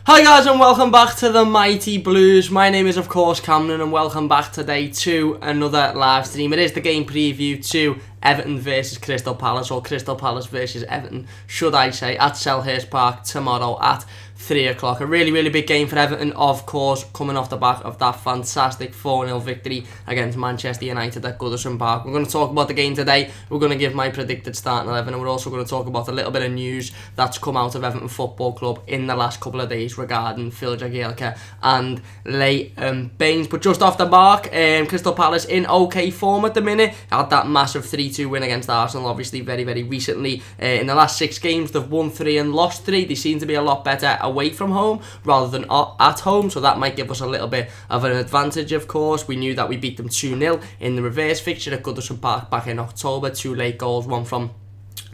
Hi guys and welcome back to the Mighty Blues. My name is of course Cameron and welcome back today to another live stream. It is the game preview to Everton versus Crystal Palace, or Crystal Palace versus Everton, should I say, at Selhurst Park tomorrow at 3 o'clock. A really big game for Everton, of course, coming off the back of that fantastic 4-0 victory against Manchester United at Goodison Park. We're going to talk about the game today. We're going to give my predicted starting 11, and we're also going to talk about a little bit of news that's come out of Everton Football Club in the last couple of days regarding Phil Jagielka and Leighton Baines. But just off the mark, Crystal Palace in okay form at the minute. Had that massive 3-2 win against Arsenal, obviously very recently. In the last 6 games, they've won 3 and lost 3. They seem to be a lot better away from home rather than at home, so that might give us a little bit of an advantage. Of course, we knew that we beat them 2-0 in the reverse fixture at Goodison Park back in October. 2 late goals, one from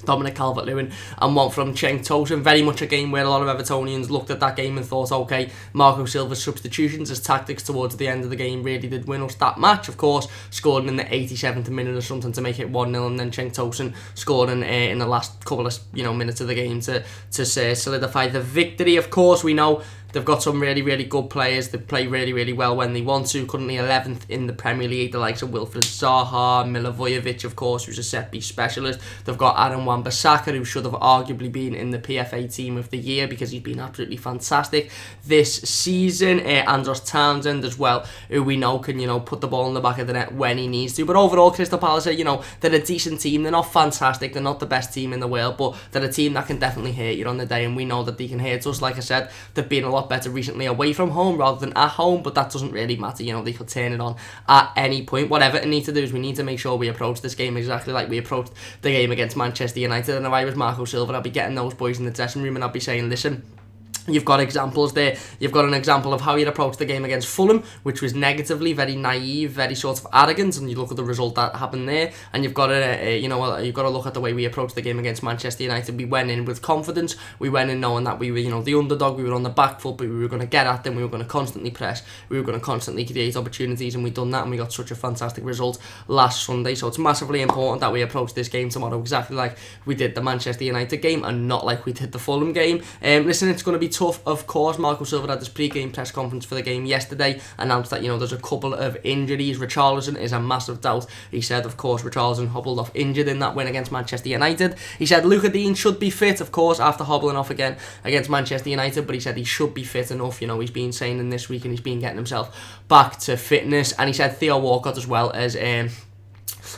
Calvert-Lewin and one from Cenk Tosun. Very much a game where a lot of Evertonians looked at that game and thought, okay, Marco Silva's substitutions, his tactics towards the end of the game really did win us that match. Of course, scored in the 87th minute or something to make it 1-0, and then Cenk Tosun scored in the last couple of minutes of the game to solidify the victory. Of course, we know they've got some really good players that play really well when they want to. Currently 11th in the Premier League, the likes of Wilfried Zaha, Milivojevic, of course, who's a set-piece specialist. They've got Aaron Wan-Bissaka, who should have arguably been in the PFA Team of the Year because he's been absolutely fantastic this season. Andros Townsend as well, who we know can, put the ball in the back of the net when he needs to. But overall, Crystal Palace, they're a decent team. They're not fantastic. They're not the best team in the world, but they're a team that can definitely hurt you on the day, and we know that they can hurt us. Like I said, they've been a lot better recently away from home rather than at home, but that doesn't really matter. They could turn it on at any point. What Everton need to do is we need to make sure we approach this game exactly like we approached the game against Manchester United. And if I was Marco Silva, I'd be getting those boys in the dressing room and I'd be saying, listen, you've got examples there. You've got an example of how you'd approach the game against Fulham, which was negatively, very naive, very sort of arrogant, and you look at the result that happened there. And you've got to, you've got to look at the way we approached the game against Manchester United. We went in with confidence. We went in knowing that we were, the underdog. We were on the back foot, but we were going to get at them. We were going to constantly press. We were going to constantly create opportunities, and we done that. And we got such a fantastic result last Sunday. So it's massively important that we approach this game tomorrow exactly like we did the Manchester United game, and not like we did the Fulham game. Listen, it's going to be tough, of course. Marco Silva had this pre-game press conference for the game yesterday, announced that there's a couple of injuries. Richarlison is a massive doubt. He said, of course, Richarlison hobbled off injured in that win against Manchester United. He said Luca Dean should be fit, of course, after hobbling off again against Manchester United, but he said he should be fit enough. He's been saying in this week, and he's been getting himself back to fitness. And he said Theo Walcott as well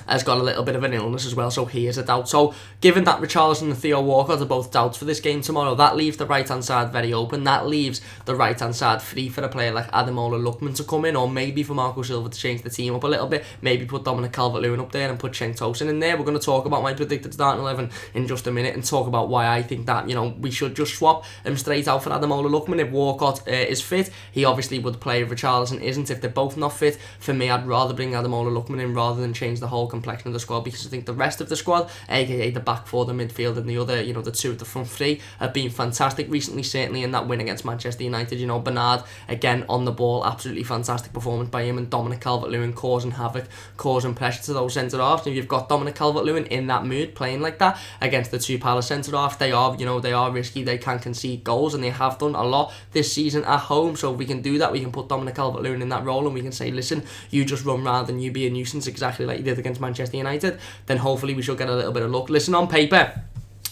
has got a little bit of an illness as well, so he is a doubt. So given that Richarlison and Theo Walcott are both doubts for this game tomorrow, that leaves the right hand side very open. That leaves the right hand side free for a player like Ademola Lookman to come in, or maybe for Marco Silva to change the team up a little bit, maybe put Dominic Calvert-Lewin up there and put Cenk Tosun in there. We're going to talk about my predicted starting 11 in just a minute and talk about why I think that we should just swap him straight out for Ademola Lookman. If Walcott is fit, he obviously would play. If Richarlison isn't, if they're both not fit, for me I'd rather bring Ademola Lookman in rather than change the whole complexion of the squad, because I think the rest of the squad, aka the back four, the midfield, and the other, the two of the front three, have been fantastic recently, certainly in that win against Manchester United. Bernard, again, on the ball, absolutely fantastic performance by him, and Dominic Calvert-Lewin causing havoc, causing pressure to those centre-halves. And if you've got Dominic Calvert-Lewin in that mood, playing like that against the two Palace centre-halves, they are risky, they can concede goals, and they have done a lot this season at home. So if we can do that, we can put Dominic Calvert-Lewin in that role, and we can say, listen, you just run rather than you be a nuisance, exactly like you did against Manchester United. Then hopefully we should get a little bit of luck. Listen, on paper,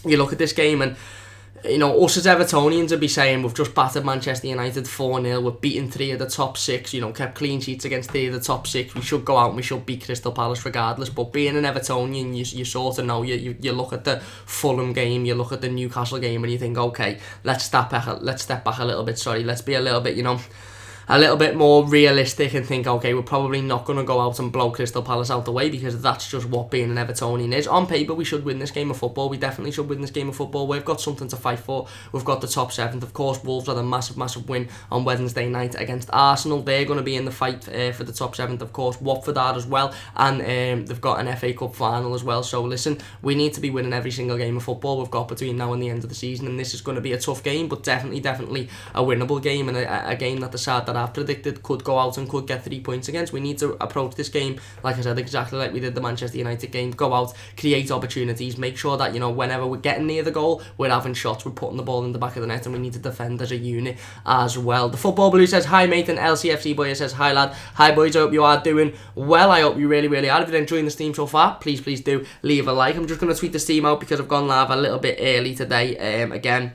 you look at this game and us as Evertonians would be saying we've just battered Manchester United 4-0, we've beaten 3 of the top 6, kept clean sheets against 3 of the top 6, we should go out and we should beat Crystal Palace regardless. But being an Evertonian, you sort of know, you look at the Fulham game, you look at the Newcastle game, and you think, okay, let's step back a little bit, let's be a little bit, a little bit more realistic and think, okay, we're probably not going to go out and blow Crystal Palace out the way, because that's just what being an Evertonian is. On paper, we should win this game of football. We definitely should win this game of football. We've got something to fight for. We've got the top 7th. Of course, Wolves had a massive win on Wednesday night against Arsenal. They're going to be in the fight for the top 7th. Of course, Watford are as well, and they've got an FA Cup final as well. So listen, we need to be winning every single game of football we've got between now and the end of the season, and this is going to be a tough game, but definitely a winnable game, and a game that the side that that I've predicted could go out and could get 3 points against. We need to approach this game, like I said, exactly like we did the Manchester United game. Go out, create opportunities, make sure that, whenever we're getting near the goal, we're having shots, we're putting the ball in the back of the net, and we need to defend as a unit as well. The Football Blue says, hi mate, and LCFC Boy says, hi lad. Hi boys, I hope you are doing well. I hope you really, really are. If you're enjoying the stream so far, please do leave a like. I'm just going to tweet the stream out because I've gone live a little bit early today. Again,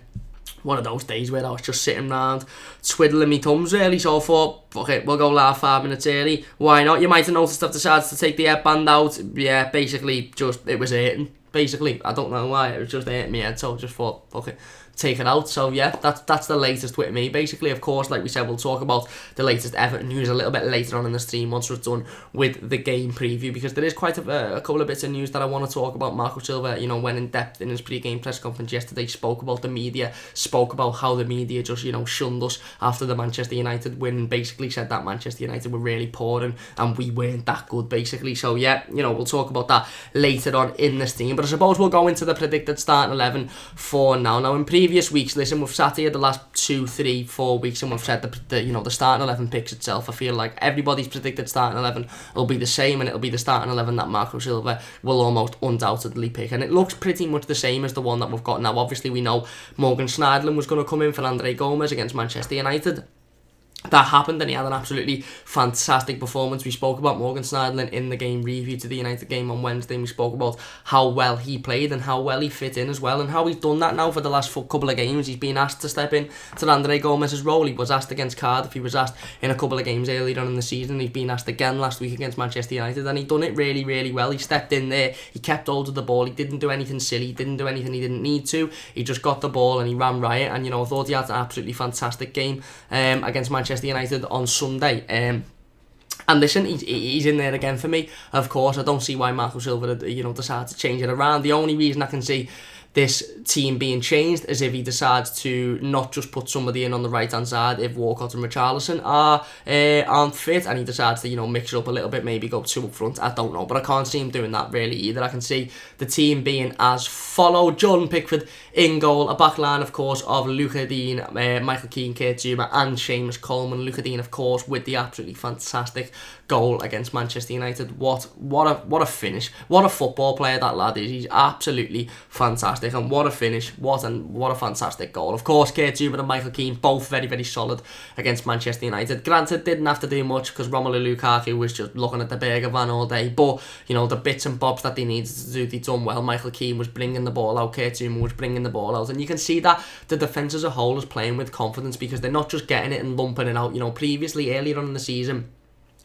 one of those days where I was just sitting around twiddling my thumbs really, so I thought, fuck it, we'll go live 5 minutes early. Why not? You might have noticed I've decided to take the headband out. Yeah, basically, it was hurting. Basically, I don't know why, it was just hurting my head, so I just thought, fuck it, take it out. So yeah, that's the latest with me. Basically, of course, like we said, we'll talk about the latest Everton news a little bit later on in the stream once we're done with the game preview, because there is quite a couple of bits of news that I want to talk about. Marco Silva, went in depth in his pre-game press conference yesterday, spoke about the media, spoke about how the media just, shunned us after the Manchester United win, basically said that Manchester United were really poor and we weren't that good, basically. So yeah, we'll talk about that later on in the stream, but I suppose we'll go into the predicted starting 11 for now. Now, in previous weeks, listen, we've sat here the last 2, 3, 4 weeks and we've said the starting 11 picks itself. I feel like everybody's predicted starting 11 will be the same, and it'll be the starting 11 that Marco Silva will almost undoubtedly pick, and it looks pretty much the same as the one that we've got now. Obviously, we know Morgan Schneiderlin was going to come in for Andre Gomes against Manchester United. That happened, and he had an absolutely fantastic performance. We spoke about Morgan Schneiderlin in the game review to the United game on Wednesday, and we spoke about how well he played and how well he fit in as well, and how he's done that now for the last couple of games. He's been asked to step in to Andre Gomes' role. He was asked against Cardiff, he was asked in a couple of games earlier on in the season, he's been asked again last week against Manchester United, and he done it really, really well. He stepped in there, he kept hold of the ball, he didn't do anything silly, he didn't do anything he didn't need to, he just got the ball and he ran riot, and I thought he had an absolutely fantastic game against Manchester United on Sunday. And listen, he's in there again for me. Of course, I don't see why Marco Silva decided to change it around. The only reason I can see this team being changed is if he decides to not just put somebody in on the right hand side if Walcott and Richarlison aren't fit, and he decides to mix it up a little bit, maybe go 2 up front. I don't know, but I can't see him doing that really either. I can see the team being as follow: Jordan Pickford in goal, a back line of course of Luca Dean, Michael Keane, Kurt Zuma and Seamus Coleman. Luca Dean of course with the absolutely fantastic goal against Manchester United. What a finish, what a football player that lad is. He's absolutely fantastic. And what a finish, what a fantastic goal. Of course, Kurt Zuma and Michael Keane, both very, very solid against Manchester United. Granted, didn't have to do much because Romelu Lukaku was just looking at the burger van all day. But, the bits and bobs that they needed to do, they done well. Michael Keane was bringing the ball out, Kurt Zuma was bringing the ball out. And you can see that the defence as a whole is playing with confidence because they're not just getting it and lumping it out. Previously, earlier on in the season,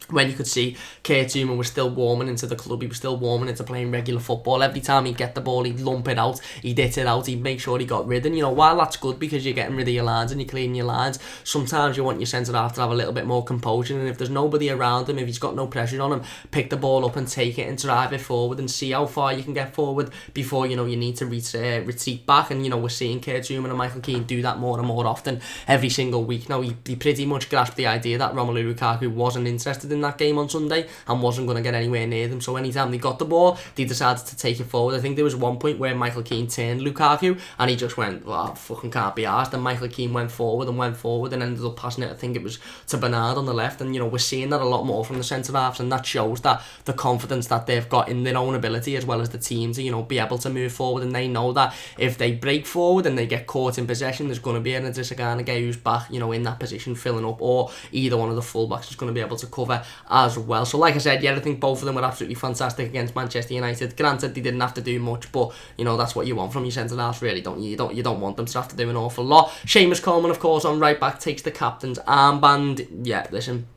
when you could see Kurt Zuma was still warming into the club, he was still warming into playing regular football. Every time he'd get the ball, he'd lump it out, he'd hit it out, he'd make sure he got rid. And while that's good because you're getting rid of your lines and you're cleaning your lines, sometimes you want your centre-half to have a little bit more composure, and if there's nobody around him, if he's got no pressure on him, pick the ball up and take it and drive it forward and see how far you can get forward before you need to retreat back. And we're seeing Kurt Zuma and Michael Keane do that more and more often every single week. Now he pretty much grasped the idea that Romelu Lukaku wasn't interested in that game on Sunday and wasn't going to get anywhere near them, so anytime they got the ball they decided to take it forward. I think there was one point where Michael Keane turned Lukaku and he just went, I fucking can't be arsed, and Michael Keane went forward and ended up passing it, I think it was to Bernard on the left. And we're seeing that a lot more from the centre-halves, and that shows that the confidence that they've got in their own ability as well as the team to be able to move forward, and they know that if they break forward and they get caught in possession, there's going to be an Adesanya guy who's back in that position filling up, or either one of the fullbacks is going to be able to cover as well. So like I said, I think both of them were absolutely fantastic against Manchester United. Granted, they didn't have to do much, but that's what you want from your centre-halves, really, don't you? You don't want them to have to do an awful lot. Seamus Coleman, of course, on right back, takes the captain's armband. Yeah, listen,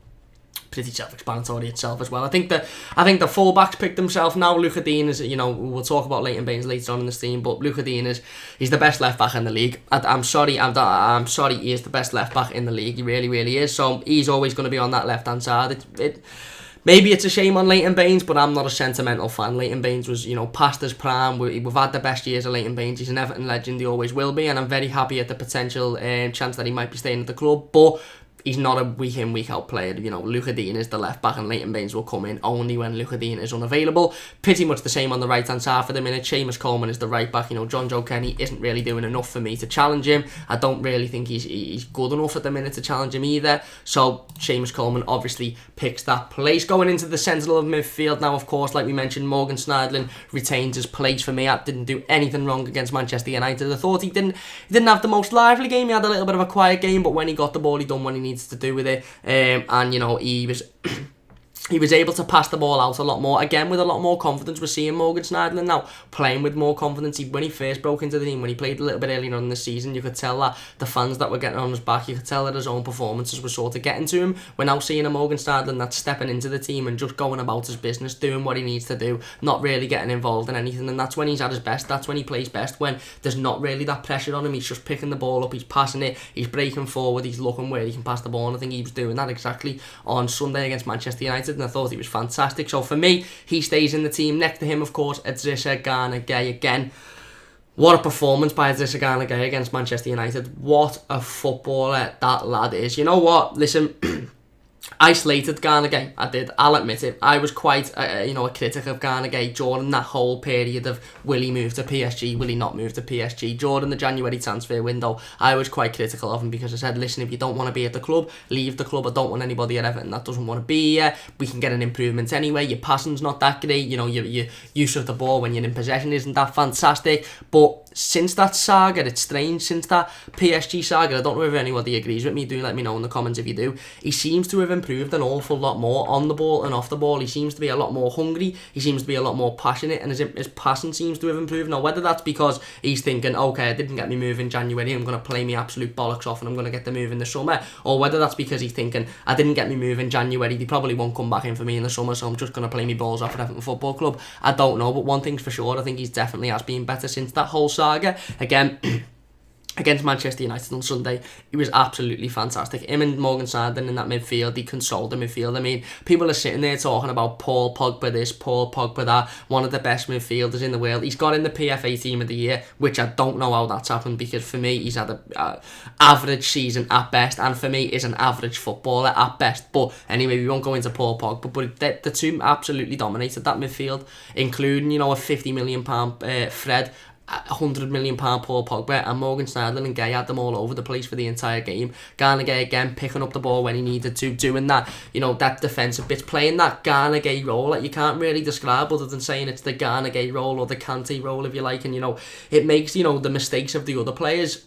pretty self-explanatory itself as well. I think the fullbacks picked themselves now. Luca Dean is, we'll talk about Leighton Baines later on in the stream, but Luca Dean he's the best left back in the league. I'm sorry, he is the best left back in the league. He really, really is. So he's always going to be on that left hand side. Maybe it's a shame on Leighton Baines, but I'm not a sentimental fan. Leighton Baines was, past his prime. We've had the best years of Leighton Baines. He's an Everton legend. He always will be, and I'm very happy at the potential chance that he might be staying at the club. But he's not a week in, week out player. You know, Luca Dean is the left back and Leighton Baines will come in only when Luca Dean is unavailable. Pretty much the same on the right hand side for the minute. Seamus Coleman is the right back. You know, John Joe Kenny isn't really doing enough for me to challenge him. I don't really think he's good enough at the minute to challenge him either. So Seamus Coleman obviously picks that place. Going into the centre of midfield now, of course, like we mentioned, Morgan Schneiderlin retains his place for me. I didn't do anything wrong against Manchester United. I thought he didn't have the most lively game. He had a little bit of a quiet game, but when he got the ball, he done what he needs to do with it. And you know, he was able to pass the ball out a lot more. Again, with a lot more confidence. We're seeing Morgan Schneiderlin now playing with more confidence. When he first broke into the team, when he played a little bit earlier on in the season, you could tell that the fans that were getting on his back, you could tell that his own performances were sort of getting to him. We're now seeing a Morgan Schneiderlin that's stepping into the team and just going about his business, doing what he needs to do, not really getting involved in anything. And that's when he's at his best. That's when he plays best, when there's not really that pressure on him. He's just picking the ball up, he's passing it, he's breaking forward, he's looking where he can pass the ball. And I think he was doing that exactly on Sunday against Manchester United, and I thought he was fantastic. So for me, he stays in the team. Next to him, of course, Idrissa Gana Gueye again. What a performance by Idrissa Gana Gueye against Manchester United. What a footballer that lad is. You know what? Listen, I slated Gana Gueye. I did. I'll admit it. I was quite, a critic of Gana Gueye during that whole period of will he move to PSG, will he not move to PSG. During the January transfer window, I was quite critical of him because I said, listen, if you don't want to be at the club, leave the club. I don't want anybody at Everton that doesn't want to be here. We can get an improvement anyway. Your passing's not that great. You know, your use of the ball when you're in possession isn't that fantastic. But since that saga, it's strange, since that PSG saga, I don't know if anybody agrees with me, do let me know in the comments if you do, he seems to have improved an awful lot more on the ball and off the ball. He seems to be a lot more hungry, he seems to be a lot more passionate, and his passing seems to have improved. Now, whether that's because he's thinking, okay, I didn't get me move in January, I'm going to play me absolute bollocks off and I'm going to get the move in the summer, or whether that's because he's thinking, I didn't get me move in January, they probably won't come back in for me in the summer, so I'm just going to play me balls off at Everton Football Club. I don't know, but one thing's for sure, I think he's definitely has been better since that whole saga. Again, against Manchester United on Sunday, he was absolutely fantastic. Him and Morgan Schneiderlin in that midfield, he consoled the midfield. I mean, people are sitting there talking about Paul Pogba this, Paul Pogba that, one of the best midfielders in the world. He's got in the PFA Team of the Year, which I don't know how that's happened, because for me, he's had an average season at best, and for me, is an average footballer at best. But anyway, we won't go into Paul Pogba, but the two absolutely dominated that midfield, including, a £50 million Fred, £100 million Paul Pogba, and Morgan Schneiderlin and Gueye had them all over the place for the entire game. Gana Gueye again picking up the ball when he needed to, doing that, that defensive bit, playing that Gana Gueye role that you can't really describe other than saying it's the Gana Gueye role or the Kante role, if you like, and it makes the mistakes of the other players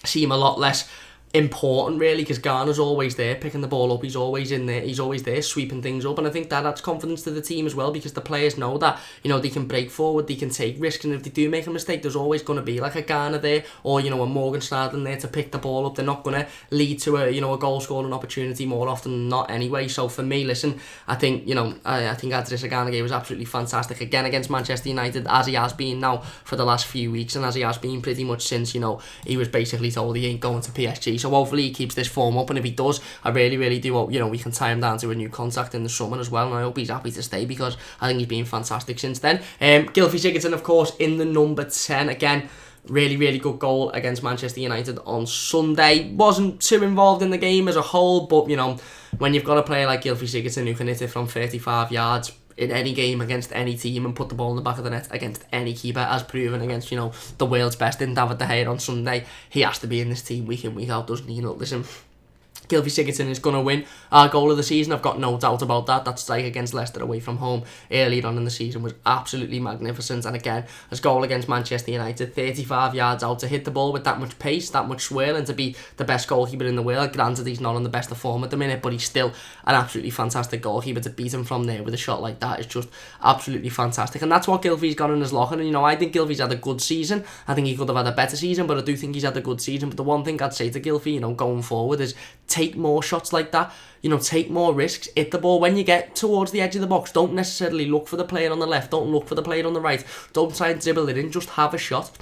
seem a lot less important, really, because Garner's always there picking the ball up, he's always in there, he's always there sweeping things up, and I think that adds confidence to the team as well, because the players know that they can break forward, they can take risks, and if they do make a mistake, there's always going to be like a Garner there, or a Morgan Schneiderlin there to pick the ball up. They're not going to lead to a goal scoring opportunity more often than not anyway. So for me, listen, I think I think Idrissa Gana Gueye was absolutely fantastic again against Manchester United, as he has been now for the last few weeks, and as he has been pretty much since he was basically told he ain't going to PSG. So hopefully he keeps this form up, and if he does, I really, really do hope we can tie him down to a new contract in the summer as well, and I hope he's happy to stay, because I think he's been fantastic since then. Gylfi Sigurdsson, of course, in the number 10 again. Really, really good goal against Manchester United on Sunday. Wasn't too involved in the game as a whole, but when you've got a player like Gylfi Sigurdsson who can hit it from 35 yards in any game against any team and put the ball in the back of the net against any keeper, as proven against the world's best in David De Gea on Sunday, he has to be in this team week in, week out, doesn't he? Listen, Gylfi Sigurdsson is going to win our goal of the season. I've got no doubt about that. That strike against Leicester away from home earlier on in the season was absolutely magnificent. And again, his goal against Manchester United, 35 yards out, to hit the ball with that much pace, that much swirl, and to be the best goalkeeper in the world. Granted, he's not on the best of form at the minute, but he's still an absolutely fantastic goalkeeper. To beat him from there with a shot like that is just absolutely fantastic. And that's what Gylfi's got in his locker. And I think Gylfi's had a good season. I think he could have had a better season, but I do think he's had a good season. But the one thing I'd say to Gylfi, going forward, is take more shots like that, take more risks, hit the ball when you get towards the edge of the box. Don't necessarily look for the player on the left, don't look for the player on the right, don't try and dribble it in, just have a shot.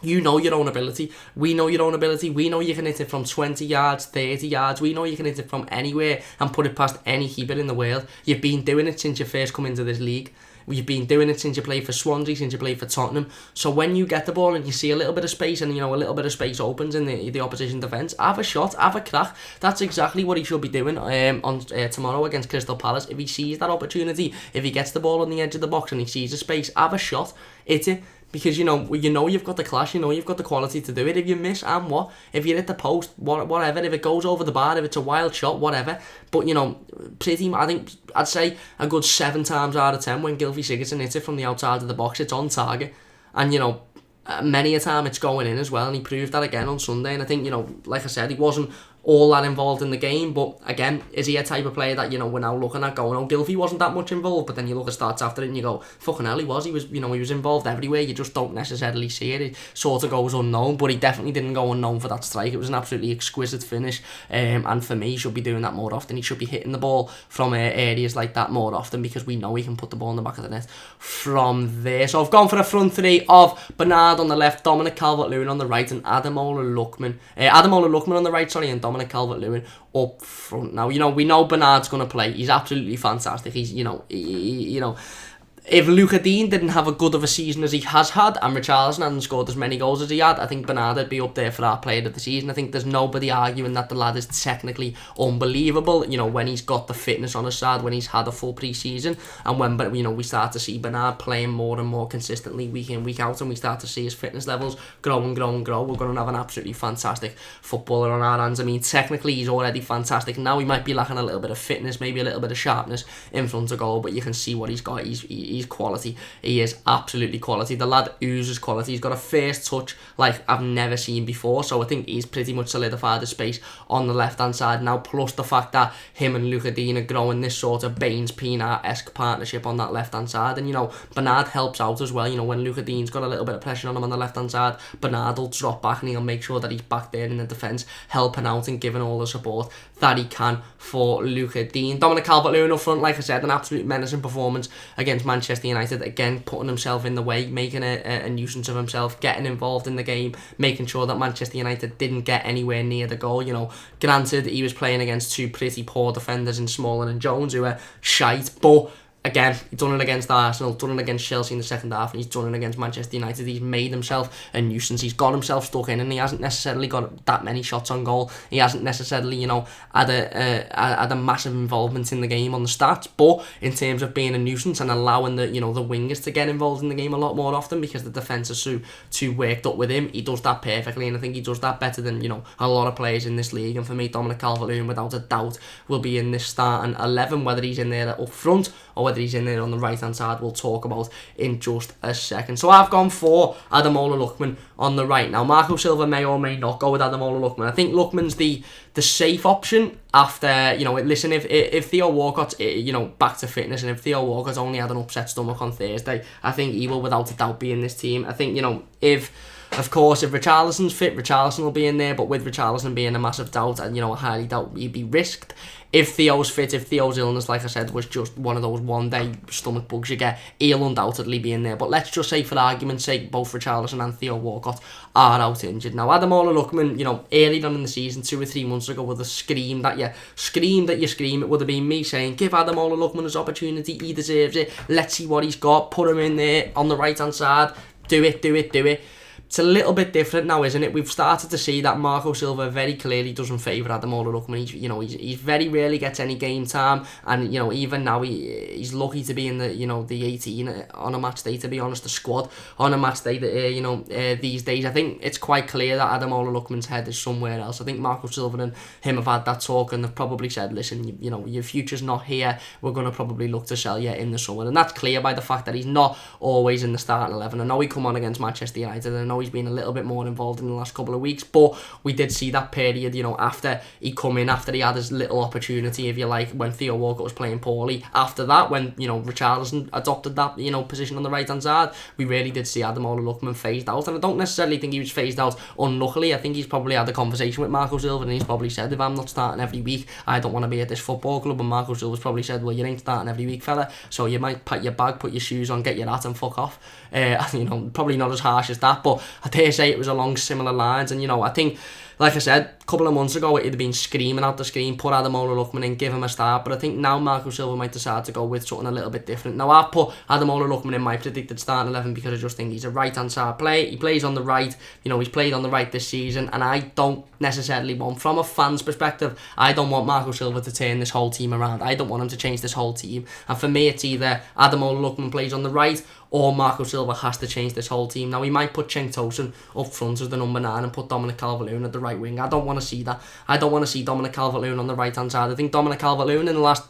You know your own ability, we know your own ability, we know you can hit it from 20 yards, 30 yards, we know you can hit it from anywhere and put it past any keeper in the world. You've been doing it since you first come into this league. You've been doing it since you played for Swansea, since you played for Tottenham. So when you get the ball and you see a little bit of space and, a little bit of space opens in the opposition defence, have a shot, have a crack. That's exactly what he should be doing on tomorrow against Crystal Palace. If he sees that opportunity, if he gets the ball on the edge of the box and he sees a space, have a shot, hit it. Because you know you've got the class, you've got the quality to do it. If you miss, and what? If you hit the post, whatever. If it goes over the bar, if it's a wild shot, whatever. But I'd say a good 7 times out of 10 when Gylfi Sigurdsson hits it from the outside of the box, it's on target. And many a time it's going in as well, and he proved that again on Sunday. And I think, like I said, he wasn't all that involved in the game, but again, is he a type of player that, we're now looking at going, oh, Gylfi wasn't that much involved, but then you look at stats after it and you go, fucking hell, he was, he was involved everywhere, you just don't necessarily see it, it sort of goes unknown, but he definitely didn't go unknown for that strike. It was an absolutely exquisite finish, and for me, he should be doing that more often. He should be hitting the ball from areas like that more often, because we know he can put the ball in the back of the net from there. So I've gone for a front three of Bernard on the left, Dominic Calvert-Lewin on the right, and Ademola Lookman on the right, and Dominic Calvert-Lewin up front. Now, we know Bernard's going to play. He's absolutely fantastic. He's, if Luca Dean didn't have as good of a season as he has had, and Richarlison hadn't scored as many goals as he had, I think Bernard would be up there for our player of the season. I think there's nobody arguing that the lad is technically unbelievable, when he's got the fitness on his side, when he's had a full pre-season, and when, we start to see Bernard playing more and more consistently week in, week out, and we start to see his fitness levels grow and grow and grow, we're going to have an absolutely fantastic footballer on our hands. I mean, technically he's already fantastic. Now he might be lacking a little bit of fitness, maybe a little bit of sharpness in front of goal, but you can see what he's got. He's quality. He is absolutely quality. The lad oozes quality. He's got a first touch like I've never seen before, so I think he's pretty much solidified the space on the left hand side now, plus the fact that him and Luca Dean are growing this sort of Baines-Pienaar-esque partnership on that left hand side, and Bernard helps out as well. When Luca Dean's got a little bit of pressure on him on the left hand side, Bernard will drop back and he'll make sure that he's back there in the defence, helping out and giving all the support that he can for Luca Dean. Dominic Calvert-Lewin up front, like I said, an absolute menacing performance against Manchester United, again putting himself in the way, making a nuisance of himself, getting involved in the game, making sure that Manchester United didn't get anywhere near the goal. Granted, he was playing against two pretty poor defenders in Smalling and Jones who were shite, but again, he's done it against Arsenal, done it against Chelsea in the second half, and he's done it against Manchester United. He's made himself a nuisance. He's got himself stuck in, and he hasn't necessarily got that many shots on goal. He hasn't necessarily, had a massive involvement in the game on the stats. But in terms of being a nuisance and allowing the wingers to get involved in the game a lot more often, because the defence is too worked up with him, he does that perfectly, and I think he does that better than a lot of players in this league. And for me, Dominic Calvert-Lewin, without a doubt, will be in this starting 11. Whether he's in there up front or whether he's in there on the right hand side, we'll talk about in just a second. So I've gone for Ademola Lookman on the right. Now Marco Silva may or may not go with Ademola Lookman. I think Lookman's the safe option after, listen, if Theo Walcott's back to fitness, and if Theo Walcott only had an upset stomach on Thursday, I think he will without a doubt be in this team. I think, if Richarlison's fit, Richarlison will be in there, but with Richarlison being a massive doubt, and I highly doubt he'd be risked. If Theo's fit, if Theo's illness, like I said, was just one of those one-day stomach bugs you get, he'll undoubtedly be in there. But let's just say, for argument's sake, both Richarlison and Theo Walcott are out injured. Now, Ademola Lookman, early on in the season, 2 or 3 months ago, would have screamed that you scream. It would have been me saying, give Ademola Lookman his opportunity, he deserves it, let's see what he's got, put him in there on the right-hand side, do it. It's a little bit different now, isn't it? We've started to see that Marco Silva very clearly doesn't favour Ademola Lookman. He's very rarely gets any game time, and even now he's lucky to be in the 18 on a match day. To be honest, the squad on a match day. These days, I think it's quite clear that Ademola Lookman's head is somewhere else. I think Marco Silva and him have had that talk, and they've probably said, listen, your future's not here. We're going to probably look to sell you in the summer, and that's clear by the fact that he's not always in the starting 11. I know he come on against Manchester United, and I know he's been a little bit more involved in the last couple of weeks, but we did see that period, after he come in, after he had his little opportunity, if you like, when Theo Walcott was playing poorly. After that, when, Richarlison adopted that, position on the right-hand side, we really did see Ademola Lookman phased out, and I don't necessarily think he was phased out unluckily. I think he's probably had a conversation with Marco Silva, and he's probably said, if I'm not starting every week, I don't want to be at this football club. And Marco Silva's probably said, well, you ain't starting every week, fella, so you might pack your bag, put your shoes on, get your hat and fuck off. Probably not as harsh as that, but I dare say it was along similar lines. And I think like I said, a couple of months ago, it'd have been screaming out the screen, put Ademola Lookman in, give him a start. But I think now Marco Silva might decide to go with something a little bit different. Now, I've put Ademola Lookman in my predicted starting 11 because I just think he's a right-hand side player. He plays on the right. He's played on the right this season, and I don't necessarily want, from a fan's perspective, I don't want Marco Silva to turn this whole team around. I don't want him to change this whole team. And for me, it's either Ademola Lookman plays on the right, or Marco Silva has to change this whole team. Now, he might put Cenk Tosun up front as the number 9 and put Dominic Calvert-Lewin at the right wing. I don't want to see that. I don't want to see Dominic Calvert-Lewin on the right-hand side. I think Dominic Calvert-Lewin in the last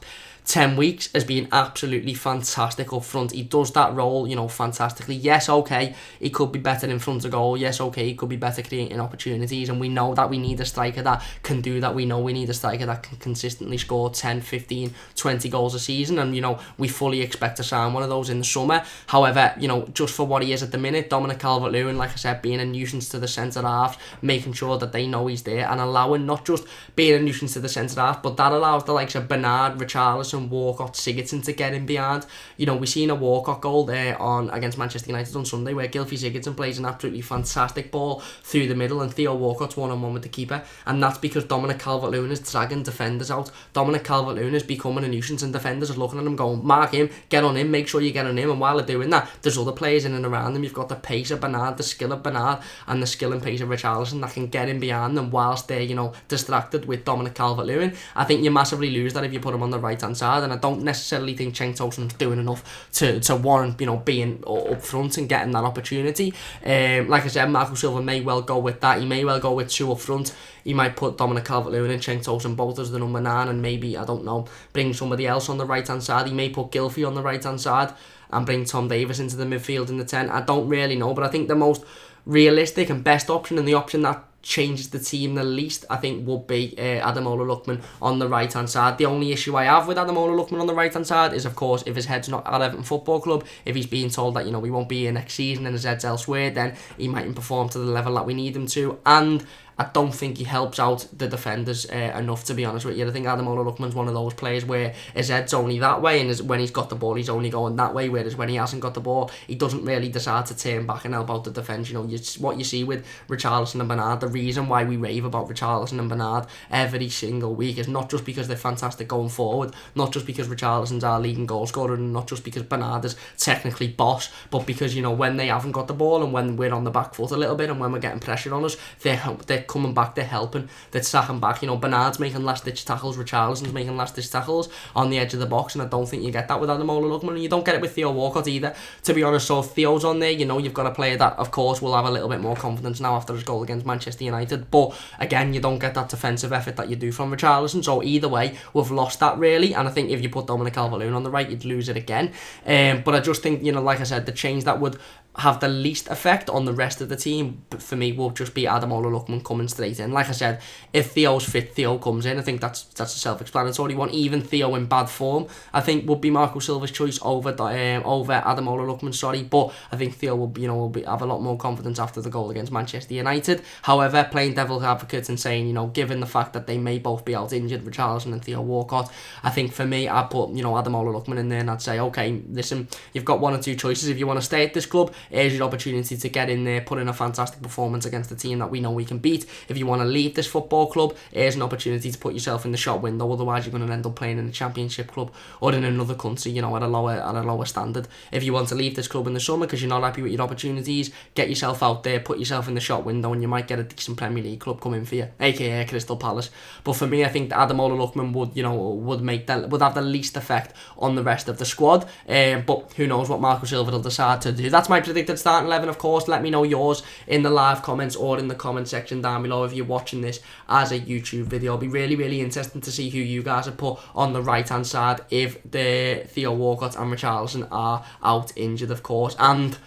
10 weeks has been absolutely fantastic up front. He does that role, fantastically. Yes, okay, he could be better in front of goal. Yes, okay, he could be better creating opportunities. And we know that we need a striker that can do that. We know we need a striker that can consistently score 10, 15, 20 goals a season. And, we fully expect to sign one of those in the summer. However, just for what he is at the minute, Dominic Calvert-Lewin, like I said, being a nuisance to the centre-half, making sure that they know he's there and allowing, not just being a nuisance to the centre-half, but that allows the likes of Bernard, Richarlison, Walcott, Sigurdsson to get in behind. We seen a Walcott goal there against Manchester United on Sunday where Gylfi Sigurdsson plays an absolutely fantastic ball through the middle and Theo Walcott's one-on-one with the keeper, and that's because Dominic Calvert-Lewin is dragging defenders out. Dominic Calvert-Lewin is becoming a nuisance and defenders are looking at him going, mark him, get on him, make sure you get on him, and while they're doing that, there's other players in and around them. You've got the pace of Bernard, the skill of Bernard, and the skill and pace of Richarlison that can get in behind them whilst they're, distracted with Dominic Calvert-Lewin. I think you massively lose that if you put him on the right-hand side, and I don't necessarily think Cenk Tosun's doing enough to warrant, being up front and getting that opportunity. Like I said, Marco Silva may well go with that. He may well go with 2 up front. He might put Dominic Calvert-Lewin and Cenk Tosun both as the number 9 and maybe, I don't know, bring somebody else on the right-hand side. He may put Gylfi on the right-hand side and bring Tom Davies into the midfield in the 10. I don't really know, but I think the most realistic and best option, and the option that changes the team the least, I think, would be Ademola Lookman on the right hand side. The only issue I have with Ademola Lookman on the right hand side is, of course, if his head's not at Everton Football Club, if he's being told that we won't be here next season and his head's elsewhere, then he mightn't perform to the level that we need him to. And I don't think he helps out the defenders enough, to be honest with you. I think Ademola Lookman's one of those players where his head's only that way, and when he's got the ball, he's only going that way, whereas when he hasn't got the ball, he doesn't really decide to turn back and help out the defence. What you see with Richarlison and Bernard, the reason why we rave about Richarlison and Bernard every single week is not just because they're fantastic going forward, not just because Richarlison's our leading goal scorer, and not just because Bernard is technically boss, but because, when they haven't got the ball and when we're on the back foot a little bit and when we're getting pressure on us, they're coming back, they're helping, they're sacking back. Bernard's making last-ditch tackles, Richarlison's making last-ditch tackles on the edge of the box, and I don't think you get that with Ademola Lookman, and you don't get it with Theo Walcott either, to be honest. So if Theo's on there, you've got a player that, of course, will have a little bit more confidence now after his goal against Manchester United, but again, you don't get that defensive effort that you do from Richarlison. So either way, we've lost that really, and I think if you put Dominic Calvert-Lewin on the right, you'd lose it again. But I just think, like I said, the change that would have the least effect on the rest of the team, for me, will just be Ademola Lookman coming straight in. Like I said, if Theo's fit, Theo comes in. I think that's a self-explanatory one. Even Theo in bad form, I think, would be Marco Silva's choice over Ademola Lookman, but I think Theo will have a lot more confidence after the goal against Manchester United. However, playing devil's advocate and saying, given the fact that they may both be out injured, Richarlison and Theo Walcott, I think for me, I'd put, Ademola Lookman in there, and I'd say, okay, listen, you've got 1 or 2 choices. If you want to stay at this club, here's your opportunity to get in there, put in a fantastic performance against a team that we know we can beat. If you want to leave this football club, here's an opportunity to put yourself in the shop window. Otherwise, you're going to end up playing in a championship club or in another country, at a lower standard. If you want to leave this club in the summer because you're not happy with your opportunities, get yourself out there, put yourself in the shop window, and you might get a decent Premier League club coming for you, aka Crystal Palace. But for me, I think that Ademola Lookman would have the least effect on the rest of the squad. But who knows what Marco Silva will decide to do. That's my predicted starting 11, of course. Let me know yours in the live comments or in the comment section down below if you're watching this as a YouTube video. It'll be really, really interesting to see who you guys have put on the right hand side if the Theo Walcott and Richarlison are out injured, of course. And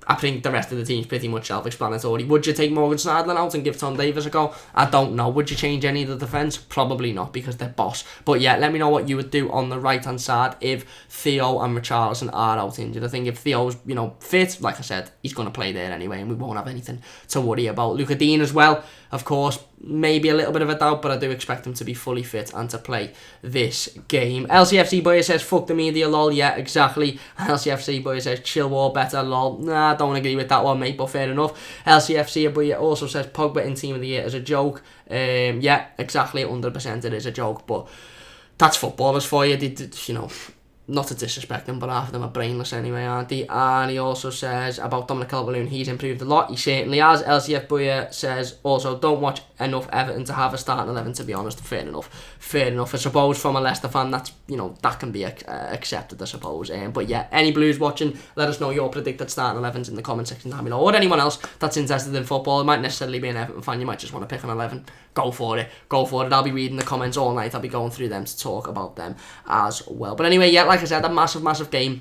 I think the rest of the team's pretty much self-explanatory. Would you take Morgan Schneiderlin out and give Tom Davies a go? I don't know. Would you change any of the defence? Probably not, because they're boss. But yeah, let me know what you would do on the right-hand side if Theo and Richarlison are out injured. I think if Theo's, fit, like I said, he's going to play there anyway, and we won't have anything to worry about. Luka Dean as well, of course, maybe a little bit of a doubt, but I do expect him to be fully fit and to play this game. LCFC Boy says, fuck the media, lol. Yeah, exactly. LCFC Boy says, chill war better, lol. Nah, I don't agree with that one, mate, but fair enough. LCFC but also says Pogba in Team of the Year is a joke. Yeah, exactly, 100% it is a joke, but that's footballers for you. You know, not to disrespect them, but half of them are brainless anyway, aren't they? And he also says about Dominic Calvert-Lewin, he's improved a lot. He certainly has. LCF Buya says also, don't watch enough Everton to have a starting 11, to be honest. Fair enough. Fair enough. I suppose from a Leicester fan, that's, you know, that can be accepted, I suppose. But yeah, any Blues watching, let us know your predicted starting 11s in the comment section down below. Or anyone else that's interested in football. It might necessarily be an Everton fan. You might just want to pick an 11. Go for it. Go for it. I'll be reading the comments all night. I'll be going through them to talk about them as well. But anyway, yeah, like I said, a massive game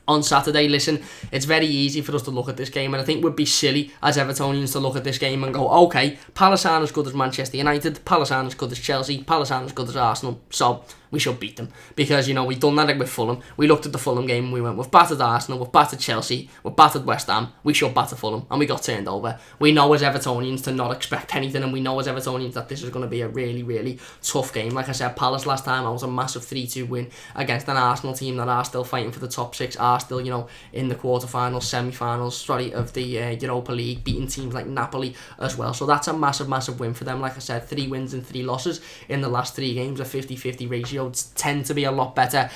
on Saturday. Listen, it's very easy for us to look at this game, and I think it would be silly as Evertonians to look at this game and go, okay, Palace aren't as good as Manchester United, Palace aren't as good as Chelsea, Palace aren't as good as Arsenal, so we should beat them. Because, you know, we've done that with Fulham. We looked at the Fulham game and we went, we've battered Arsenal, we've battered Chelsea, we've battered West Ham, we should batter Fulham, and we got turned over. We know as Evertonians to not expect anything, and we know as Evertonians that this is going to be a really tough game. Like I said, Palace last time, I was a massive 3-2 win against an Arsenal team that are still fighting for the top 6, are still, you know, in the quarterfinals, semi-finals, of the Europa League, beating teams like Napoli as well. So that's a massive win for them. Like I said, 3 wins and 3 losses in the last 3 games, a 50-50 ratio. Tend to be a lot better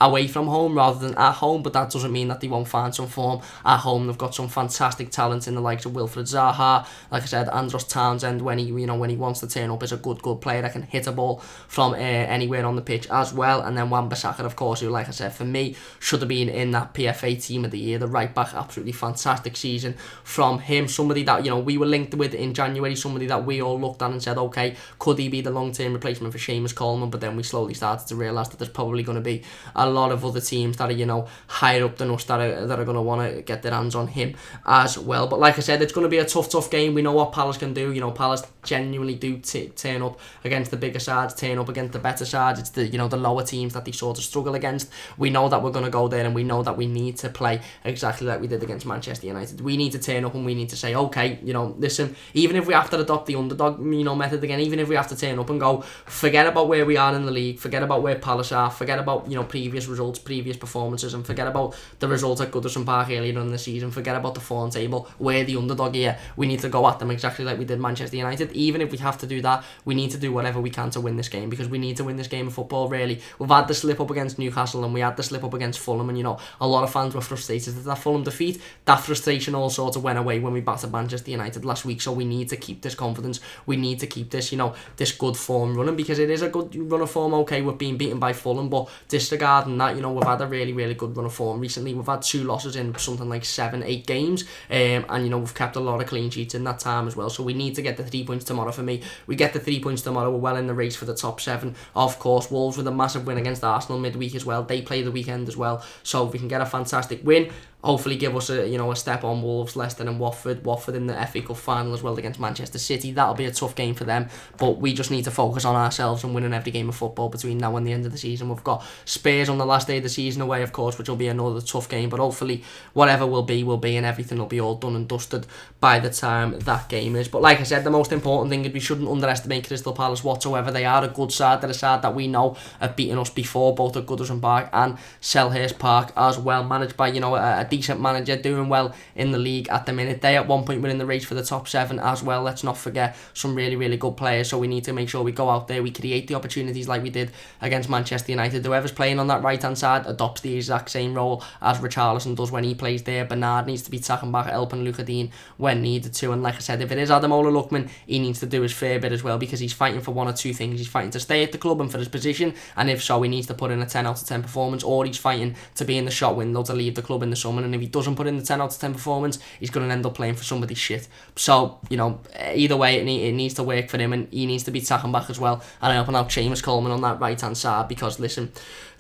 away from home rather than at home, but that doesn't mean that they won't find some form at home. They've got some fantastic talent in the likes of Wilfred Zaha. Like I said, Andros Townsend, when he wants to turn up, is a good player that can hit a ball from anywhere on the pitch as well. And then Wan-Bissaka, of course, who, like I said, for me should have been in that PFA Team of the Year. The right back, absolutely fantastic season from him. Somebody that, you know, we were linked with in January. Somebody that we all looked at and said, okay, could he be the long-term replacement for Seamus Coleman? But then we slowly started to realise that there's probably going to be a lot of other teams that are, you know, higher up than us that are going to want to get their hands on him as well. But like I said, it's going to be a tough game. We know what Palace can do. You know, Palace genuinely do turn up against the bigger sides, turn up against the better sides. It's the, you know, the lower teams that they sort of struggle against. We know that we're going to go there, and we know that we need to play exactly like we did against Manchester United. We need to turn up and we need to say, okay, you know, listen, even if we have to adopt the underdog, you know, method again, even if we have to turn up and go, forget about where we are in the league, forget about where Palace are, forget about, you know, previous results, previous performances, and forget about the results at Goodison Park earlier in the season, forget about the form table, we're the underdog here. We need to go at them exactly like we did Manchester United. Even if we have to do that, we need to do whatever we can to win this game, because we need to win this game of football, really. We've had the slip up against Newcastle, and we had the slip up against Fulham, and, you know, a lot of fans were frustrated at that Fulham defeat. That frustration all sort of went away when we battered Manchester United last week, so we need to keep this confidence, we need to keep this, you know, this good form running, because it is a good run of form, okay, with being beaten by Fulham, but disregarding that, you know, we've had a really good run of form recently. We've had 2 losses in something like 7-8 games, and, you know, we've kept a lot of clean sheets in that time as well, so we need to get the 3 points tomorrow. For me, we get the 3 points tomorrow, we're well in the race for the top 7. Of course, Wolves with a massive win against Arsenal midweek as well. They play the weekend as well, so if we can get a fantastic win, hopefully give us a step on Wolves, Leicester and Watford in the FA Cup final as well against Manchester City. That'll be a tough game for them, but we just need to focus on ourselves and winning every game of football between now and the end of the season. We've got Spurs on the last day of the season away, of course, which will be another tough game, but hopefully whatever will be, and everything will be all done and dusted by the time that game is. But like I said, the most important thing is we shouldn't underestimate Crystal Palace whatsoever. They are a good side. They're a side that we know have beaten us before, both at Goodison Park and Selhurst Park as well, managed by, you know, a decent manager, doing well in the league at the minute. They at one point were in the race for the top 7 as well. Let's not forget some really good players, so we need to make sure we go out there, we create the opportunities like we did against Manchester United. Whoever's playing on that right hand side adopts the exact same role as Richarlison does when he plays there. Bernard needs to be tacking back, helping Luka Dean when needed to, and like I said, if it is Ademola Lookman, he needs to do his fair bit as well, because he's fighting for one or two things. He's fighting to stay at the club and for his position, and if so, he needs to put in a 10 out of 10 performance, or he's fighting to be in the shot window to leave the club in the summer, and if he doesn't put in the 10 out of 10 performance, he's going to end up playing for somebody's shit. So, you know, either way, it needs to work for him, and he needs to be tacking back as well, and helping out Seamus Coleman on that right hand side, because listen,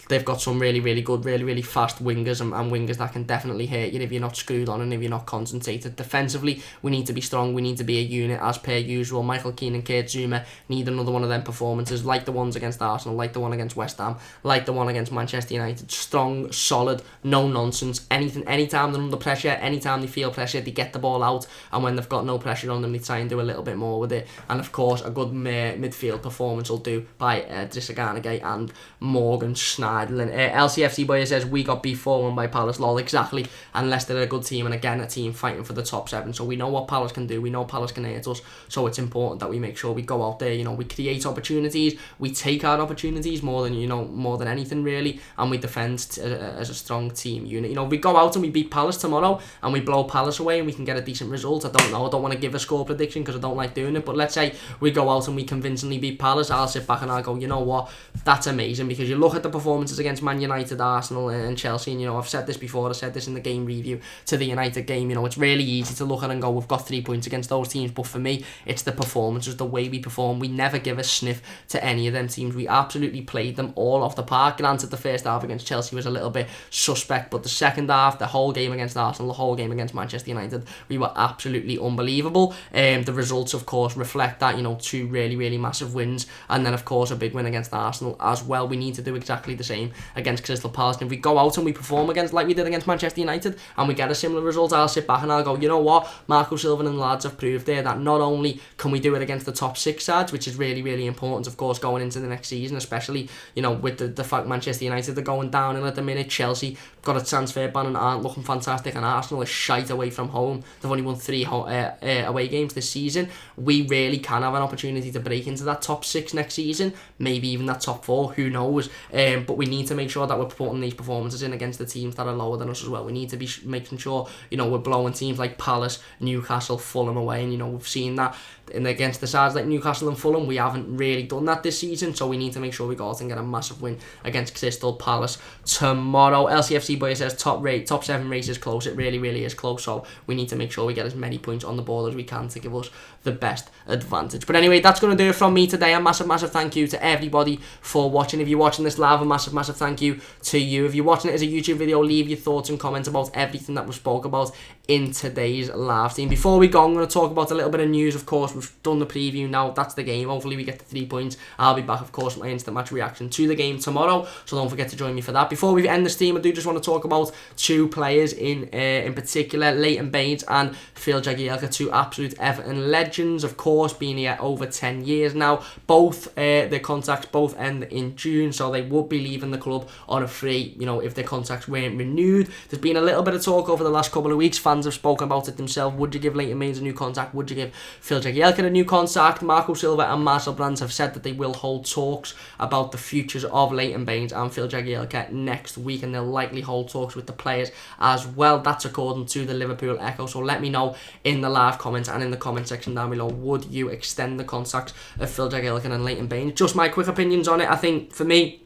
they've got some really good, really fast wingers, and wingers that can definitely hurt you if you're not screwed on and if you're not concentrated. Defensively, we need to be strong, we need to be a unit as per usual. Michael Keane and Kurt Zouma need another one of them performances, like the ones against Arsenal, like the one against West Ham, like the one against Manchester United. Strong, solid, no nonsense. Anytime they're under pressure, anytime they feel pressure, they get the ball out, and when they've got no pressure on them, they try and do a little bit more with it. And of course, a good midfield performance will do by Drissa Garnegay and Morgan Schneider idling. LCFC Boy says, we got beat 4-1 by Palace. Lol, exactly. And Leicester are a good team, and again, a team fighting for the top 7. So we know what Palace can do. We know Palace can hurt us. So it's important that we make sure we go out there, we create opportunities. We take our opportunities more than anything, really. And we defend as a strong team unit. We go out and we beat Palace tomorrow, and we blow Palace away, and we can get a decent result. I don't know. I don't want to give a score prediction because I don't like doing it. But let's say we go out and we convincingly beat Palace. I'll sit back and I'll go, you know what? That's amazing, because you look at the performances against Man United, Arsenal and Chelsea, and I've said this before, I said this in the game review to the United game, it's really easy to look at and go, we've got 3 points against those teams, but for me, it's the performances, the way we perform. We never give a sniff to any of them teams. We absolutely played them all off the park. Granted, the first half against Chelsea was a little bit suspect, but the second half, the whole game against Arsenal, the whole game against Manchester United, we were absolutely unbelievable. The results, of course, reflect that, 2 really, really massive wins, and then, of course, a big win against Arsenal as well. We need to do exactly the same against Crystal Palace. And if we go out and we perform against, like we did against Manchester United, and we get a similar result, I'll sit back and I'll go, you know what? Marco Silva and the lads have proved there that not only can we do it against the top 6 sides, which is really, really important, of course, going into the next season, especially, with the fact Manchester United are going down at the minute. Chelsea got a transfer ban and aren't looking fantastic, and Arsenal is shite away from home. They've only won 3 away games this season. We really can have an opportunity to break into that top 6 next season, maybe even that top 4, who knows. But we need to make sure that we're putting these performances in against the teams that are lower than us as well. We need to be making sure, we're blowing teams like Palace, Newcastle, Fulham away, and we've seen that against the sides like Newcastle and Fulham. We haven't really done that this season, so we need to make sure we go out and get a massive win against Crystal Palace tomorrow. LCFC Boy says top 7 race is close. It really, really is close, so we need to make sure we get as many points on the board as we can to give us the best advantage. But anyway, that's going to do it from me today. A massive thank you to everybody for watching. If you're watching this live, a massive thank you to you. If you're watching it as a YouTube video, leave your thoughts and comments about everything that we spoke about in today's live stream. Before we go, I'm going to talk about a little bit of news. Of course, we've done the preview now. That's the game. Hopefully we get the 3 points. I'll be back, of course, with my instant match reaction to the game tomorrow, so don't forget to join me for that. Before we end the stream, I do just want to talk about 2 players in particular, Leighton Baines and Phil Jagielka, 2 absolute Everton legends, of course, been here over 10 years now. Both their contracts both end in June, so they would be leaving the club on a free, if their contracts weren't renewed. There's been a little bit of talk over the last couple of weeks. Fans have spoken about it themselves. Would you give Leighton Baines a new contract? Would you give Phil Jagielka a new contract? Marco Silva and Marcel Brands have said that they will hold talks about the futures of Leighton Baines and Phil Jagielka next week, and they'll likely hold talks with the players as well. That's according to the Liverpool Echo. So let me know in the live comments and in the comment section down below, would you extend the contracts of Phil Jagielka and Leighton Baines? Just my quick opinions on it. I think, for me,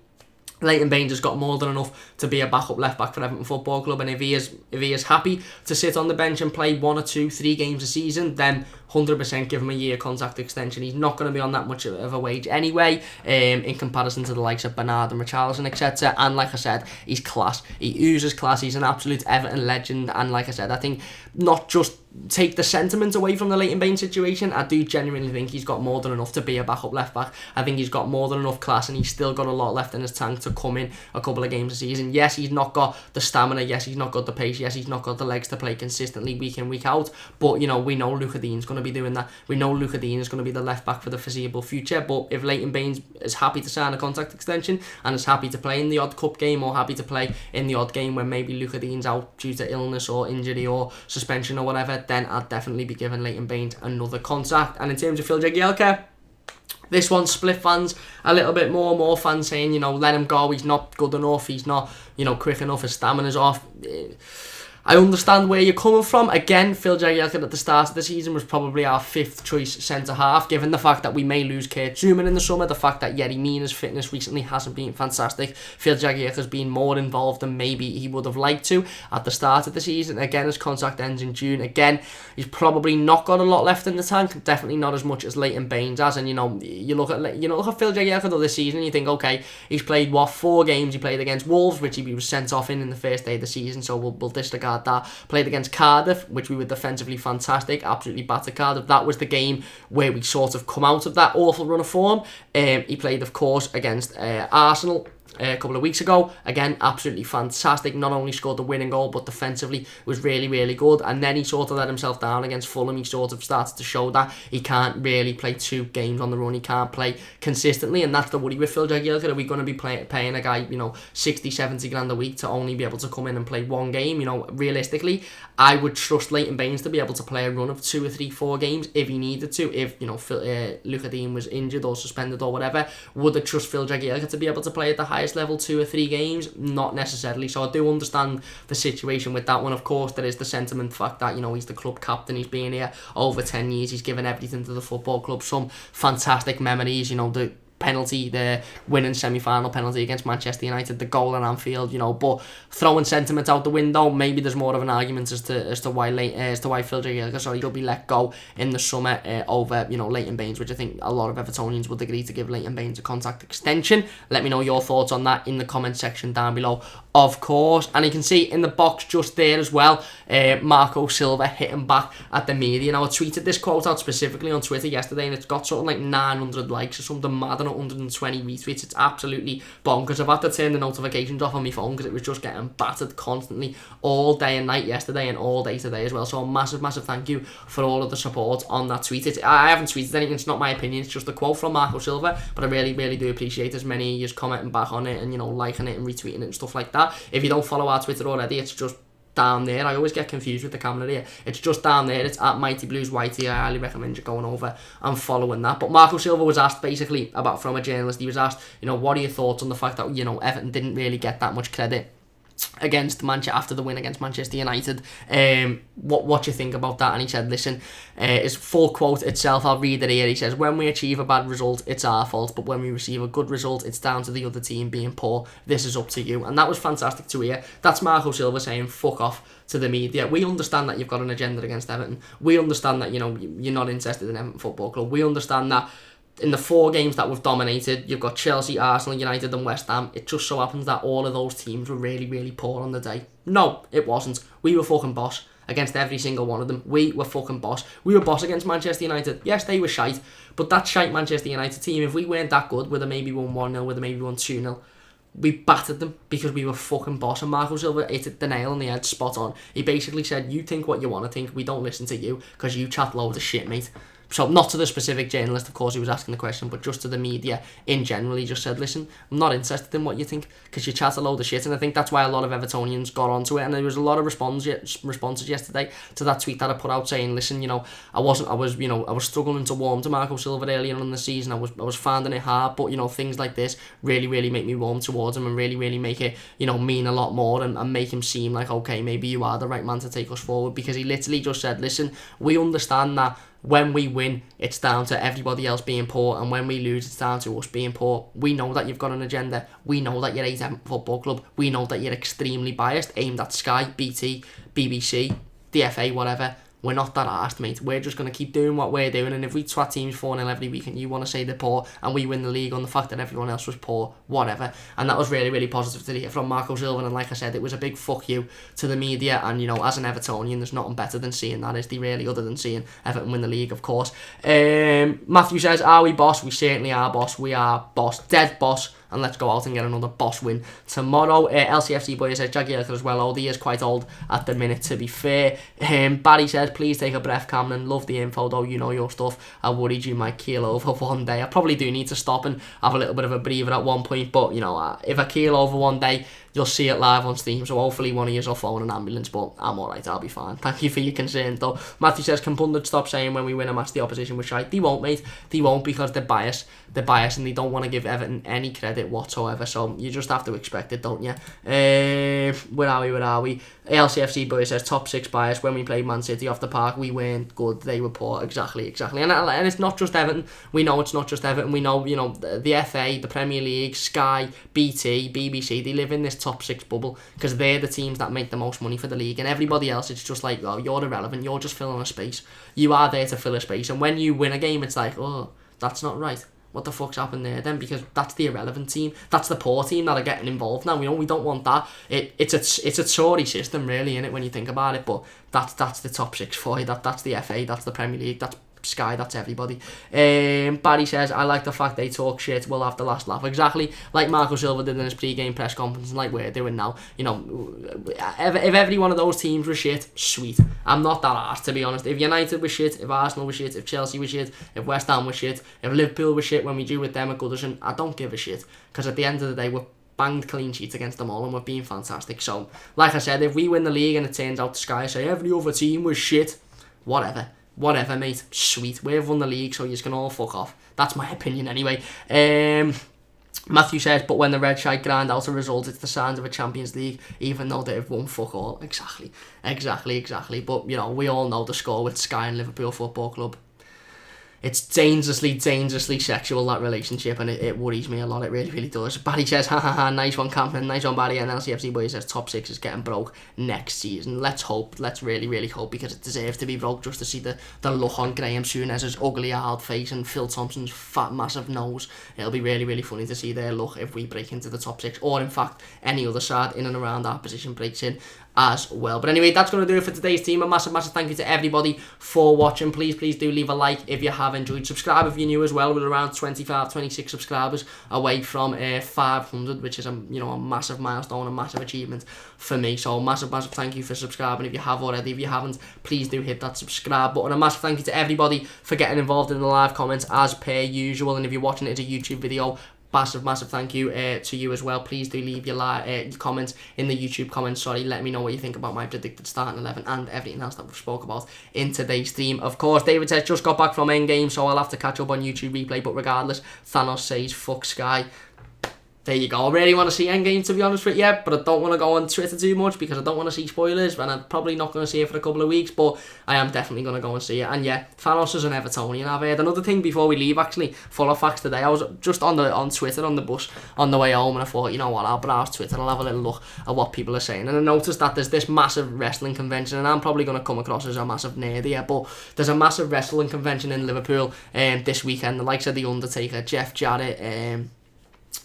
Leighton Baines has got more than enough to be a backup left back for Everton Football Club, and if he is happy to sit on the bench and play 1 or 2, 3 games a season, then 100% give him a year contract extension. He's not going to be on that much of a wage anyway, in comparison to the likes of Bernard and Richarlison, etc. And like I said, he's class. He oozes class. He's an absolute Everton legend. And like I said, I think not just take the sentiment away from the Leighton Baines situation, I do genuinely think he's got more than enough to be a backup left back. I think he's got more than enough class, and he's still got a lot left in his tank to come in a couple of games a season. Yes, he's not got the stamina. Yes, he's not got the pace. Yes, he's not got the legs to play consistently week in, week out. But, we know Luca Dean's going to be doing that. We know Luca Dean is going to be the left back for the foreseeable future. But if Leighton Baines is happy to sign a contract extension and is happy to play in the odd cup game, or happy to play in the odd game when maybe Luca Dean's out due to illness or injury or suspension or whatever, then I'd definitely be giving Leighton Baines another contract. And in terms of Phil Jagielka, this one split fans a little bit more fans saying, let him go, he's not good enough, he's not, quick enough, his stamina's off. I understand where you're coming from. Again, Phil Jagielka at the start of the season was probably our 5th choice centre-half, given the fact that we may lose Kurt Zouma in the summer, the fact that Yerry Mina's fitness recently hasn't been fantastic. Phil Jagielka's been more involved than maybe he would have liked to at the start of the season. Again, his contract ends in June. Again, he's probably not got a lot left in the tank, definitely not as much as Leighton Baines has. And, you look at Phil Jagielka though this season, and you think, okay, he's played, 4 games? He played against Wolves, which he was sent off in the first day of the season, so we'll disregard that. Played against Cardiff, which we were defensively fantastic, absolutely battered Cardiff. That was the game where we sort of come out of that awful run of form. He played, of course, against Arsenal a couple of weeks ago. Again, absolutely fantastic. Not only scored the winning goal, but defensively was really, really good. And then he sort of let himself down against Fulham. He sort of started to show that he can't really play 2 games on the run. He can't play consistently, and that's the worry with Phil Jagielka. Are we going to be paying a guy, 60, 70 grand a week to only be able to come in and play 1 game? Realistically, I would trust Leighton Baines to be able to play a run of 2 or 3, 4 games if he needed to. If Luca Dean was injured or suspended or whatever, would I trust Phil Jagielka to be able to play at the highest level 2 or 3 games? Not necessarily. So I do understand the situation with that one. Of course, there is the sentiment fact that he's the club captain. He's been here over 10 years. He's given everything to the football club. Some fantastic memories. The penalty, the winning semi-final penalty against Manchester United, the goal at Anfield, but throwing sentiment out the window, maybe there's more of an argument as to why Phil Jagielka should be let go in the summer over Leighton Baines, which I think a lot of Evertonians would agree to give Leighton Baines a contract extension. Let me know your thoughts on that in the comment section down below, of course. And you can see in the box just there as well, Marco Silva hitting back at the media. Now, I tweeted this quote out specifically on Twitter yesterday, and it's got something like 900 likes or something mad, and 120 retweets. It's absolutely bonkers. I've had to turn the notifications off on my phone because it was just getting battered constantly all day and night yesterday and all day today as well. So a massive thank you for all of the support on that tweet. I haven't tweeted anything, it's not my opinion, it's just a quote from Marco Silva, but I really do appreciate as many of you commenting back on it and liking it and retweeting it and stuff like that. If you don't follow our Twitter already, it's just down there. I always get confused with the camera here. It's just down there. It's at Mighty Blues Whitey. I highly recommend you going over and following that. But Marco Silva was asked basically from a journalist. He was asked, what are your thoughts on the fact that Everton didn't really get that much credit after the win against Manchester United? What do you think about that? And he said, listen, his full quote itself, I'll read it here. He says, when we achieve a bad result, it's our fault, but when we receive a good result, it's down to the other team being poor. This is up to you. And that was fantastic to hear. That's Marco Silva saying fuck off to the media. We understand that you've got an agenda against Everton. We understand that you're not interested in Everton Football Club. We understand that in the 4 games that we've dominated, you've got Chelsea, Arsenal, United and West Ham. It just so happens that all of those teams were really poor on the day. No, it wasn't. We were fucking boss against every single one of them. We were fucking boss. We were boss against Manchester United. Yes, they were shite, but that shite Manchester United team, if we weren't that good, would have maybe won 1-0, would have maybe won 2-0. We battered them because we were fucking boss. And Marco Silva hit the nail on the head spot on. He basically said, you think what you want to think, we don't listen to you because you chat loads of shit, mate. So not to the specific journalist, of course, who was asking the question, but just to the media in general. He just said, listen, I'm not interested in what you think because you chat a load of shit. And I think that's why a lot of Evertonians got onto it. And there was a lot of responses yesterday to that tweet that I put out saying, listen, I was struggling to warm to Marco Silva earlier on in the season. I was finding it hard, but things like this really make me warm towards him and really make it mean a lot more and make him seem like, okay, maybe you are the right man to take us forward. Because he literally just said, listen, we understand that when we win, it's down to everybody else being poor, and when we lose, it's down to us being poor. We know that you've got an agenda. We know that you're Everton Football Club. We know that you're extremely biased, aimed at Sky, BT, BBC, the FA, whatever. We're not that arsed, mate. We're just going to keep doing what we're doing, and if we twat teams 4-0 every week and you want to say they're poor and we win the league on the fact that everyone else was poor, whatever. And that was really positive to hear from Marco Silva, and like I said, it was a big fuck you to the media. And as an Evertonian, there's nothing better than seeing that, is there really, other than seeing Everton win the league, of course. Matthew says, are we boss? We certainly are boss. We are boss, dead boss. And let's go out and get another boss win tomorrow. LCFC boy says, Jagielka as well old. He is quite old at the minute, to be fair. Barry says, please take a breath, Cameron. Love the info, though. You know your stuff. I worried you might keel over one day. I probably do need to stop and have a little bit of a breather at one point. But, if I keel over one day, you'll see it live on Steam. So hopefully one of you will phone an ambulance. But I'm alright. I'll be fine. Thank you for your concern, though. Matthew says, can pundits stop saying when we win a match the opposition was shite? They won't, mate. They won't, because they're biased. They're biased and they don't want to give Everton any credit whatsoever. So you just have to expect it, don't you? Where are we? LCFC boy says, top 6 bias. When we played Man City off the park, we weren't good. They were poor. Exactly. And it's not just Everton. We know it's not just Everton. We know, the FA, the Premier League, Sky, BT, BBC, they live in this top 6 bubble because they're the teams that make the most money for the league. And everybody else, it's just like, oh, you're irrelevant. You're just filling a space. You are there to fill a space. And when you win a game, it's like, oh, that's not right. What the fuck's happened there then? Because that's the irrelevant team. That's the poor team that are getting involved now. We don't want that. It's a Tory system, really, innit, when you think about it. But that's the top 6 for you. That's the FA. That's the Premier League. That's Sky, that's everybody. Barry says, I like the fact they talk shit, we'll have the last laugh. Exactly, like Marco Silva did in his pre-game press conference, and like we're doing now. You know, if every one of those teams was shit, sweet. I'm not that arsed, to be honest. If United was shit, if Arsenal was shit, if Chelsea was shit, if West Ham was shit, if Liverpool was shit when we drew with them at Goodison, I don't give a shit. Because at the end of the day, we're banged clean sheets against them all and we're being fantastic. So, like I said, if we win the league and it turns out the Sky say every other team was shit, whatever, mate, sweet. We've won the league, so you can all fuck off. That's my opinion anyway. Matthew says, but when the Red Shite grind out a result, it's the signs of a Champions League, even though they've won fuck all. Exactly. But, you know, we all know the score with Sky and Liverpool Football Club. It's dangerously sexual, that relationship, and it worries me a lot. It really does. Barry says, ha ha ha, nice one, Campman, nice one, Barry. And LCFC Boy says, top 6 is getting broke next season. Let's hope, let's really hope, because it deserves to be broke, just to see the look on Graham Souness's ugly hard face and Phil Thompson's fat massive nose. It'll be really funny to see their look if we break into the top 6, or in fact any other side in and around our position breaks in as well. But anyway, that's going to do it for today's team. A massive thank you to everybody for watching. Please do leave a like if you have enjoyed. Subscribe if you're new as well. We're around 26 subscribers away from 500, which is a massive milestone, a massive achievement for me. So massive thank you for subscribing if you have already. If you haven't, please do hit that subscribe button. A massive thank you to everybody for getting involved in the live comments as per usual. And if you're watching it as a YouTube video, massive thank you to you as well. Please do leave your comments in the YouTube comments. Let me know what you think about my predicted starting 11 and everything else that we've spoke about in today's stream. Of course, David says, just got back from Endgame, so I'll have to catch up on YouTube replay. But regardless, Thanos says, fuck Sky. There you go. I really want to see Endgame, to be honest with you, but I don't want to go on Twitter too much because I don't want to see spoilers, and I'm probably not going to see it for a couple of weeks, but I am definitely going to go and see it. And yeah, Thanos is an Evertonian. I've heard another thing before we leave, actually, full of facts today. I was just on Twitter on the bus on the way home, and I thought, you know what, I'll browse Twitter, I'll have a little look at what people are saying, and I noticed that there's this massive wrestling convention, and I'm probably going to come across as a massive nerd here, but there's a massive wrestling convention in Liverpool this weekend. The likes of The Undertaker, Jeff Jarrett,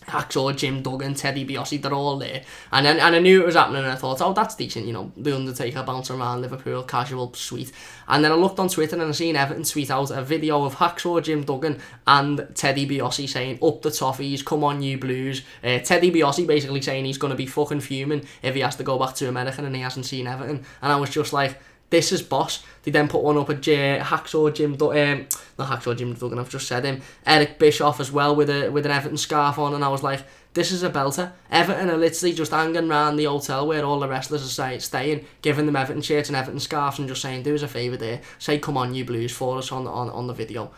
Hacksaw Jim Duggan, Teddy DiBiase, they're all there, and I knew it was happening, and I thought, oh, that's decent, you know, The Undertaker bouncing around Liverpool, casual, sweet. And then I looked on Twitter and I seen Everton tweet out a video of Hacksaw Jim Duggan and Teddy DiBiase saying, up the toffees, come on you Blues. Teddy DiBiase basically saying he's going to be fucking fuming if he has to go back to America and he hasn't seen Everton, and I was just like, this is boss. They then put one up at Hacksaw Jim Duggan, not Hacksaw Jim Duggan, I've just said him, Eric Bischoff as well with an Everton scarf on, and I was like, this is a belter. Everton are literally just hanging around the hotel where all the wrestlers are staying, giving them Everton shirts and Everton scarves and just saying, do us a favour there, say come on you Blues for us on the video.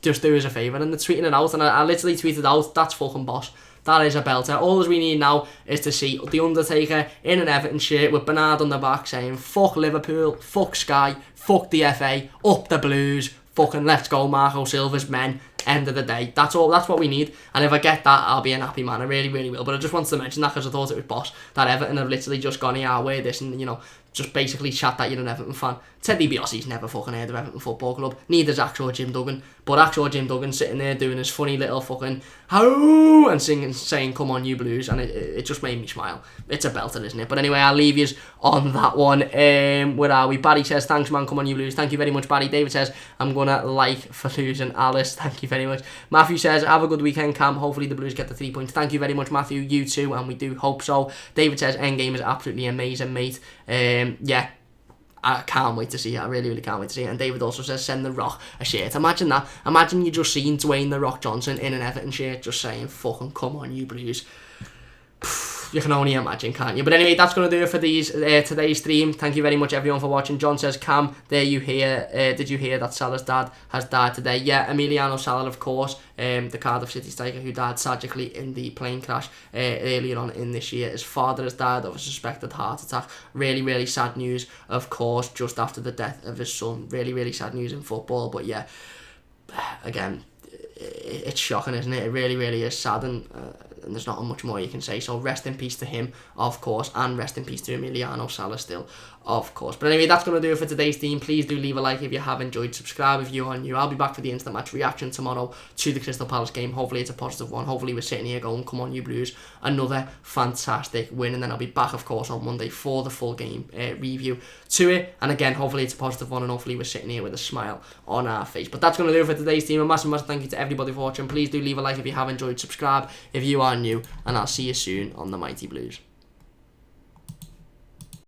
Just do us a favour, and they're tweeting it out, and I literally tweeted out, that's fucking boss. That is a belter. All we need now is to see The Undertaker in an Everton shirt with Bernard on the back saying, fuck Liverpool, fuck Sky, fuck the FA, up the Blues, fucking let's go Marco Silva's men. End of the day. That's all. That's what we need. And if I get that, I'll be an happy man. I really will. But I just wanted to mention that because I thought it was boss that Everton have literally just gone, yeah, I'll wear this, and, you know, just basically chat that you're an Everton fan. Teddy DiBiase's never fucking heard of Everton Football Club. Neither's Hacksaw Jim Duggan. But Hacksaw Jim Duggan sitting there doing his funny little fucking how and saying come on you Blues, and it just made me smile. It's a belter, isn't it? But anyway, I'll leave you on that one. Where are we? Barry says, thanks man, come on you Blues. Thank you very much, Barry. David says, I'm gonna like for losing Alice. Thank you very much. Matthew says, have a good weekend, Cam. Hopefully the Blues get the 3 points. Thank you very much, Matthew. You too, and we do hope so. David says, Endgame is absolutely amazing, mate. Yeah, I can't wait to see it. I really can't wait to see it. And David also says, send The Rock a shirt. Imagine that. Imagine you just seeing Dwayne The Rock Johnson in an Everton shirt just saying, fucking come on you Blues. You can only imagine, can't you? But anyway, that's going to do it for today's stream. Thank you very much, everyone, for watching. John says, Cam, did you hear that Salah's dad has died today? Yeah, Emiliano Salah, of course, the Cardiff City striker who died tragically in the plane crash earlier on in this year. His father has died of a suspected heart attack. Really sad news, of course, just after the death of his son. Really sad news in football. But yeah, again, it's shocking, isn't it? It really is sad, and and there's not much more you can say. So rest in peace to him, of course, and rest in peace to Emiliano Sala still, of course. But anyway, that's going to do it for today's team. Please do leave a like if you have enjoyed. Subscribe if you are new. I'll be back for the instant match reaction tomorrow to the Crystal Palace game. Hopefully it's a positive one. Hopefully we're sitting here going, come on you Blues, another fantastic win. And then I'll be back, of course, on Monday for the full game review to it. And again, hopefully it's a positive one, and hopefully we're sitting here with a smile on our face. But that's going to do it for today's team. A massive thank you to everybody for watching. Please do leave a like if you have enjoyed. Subscribe if you are new, and I'll see you soon on the Mighty Blues.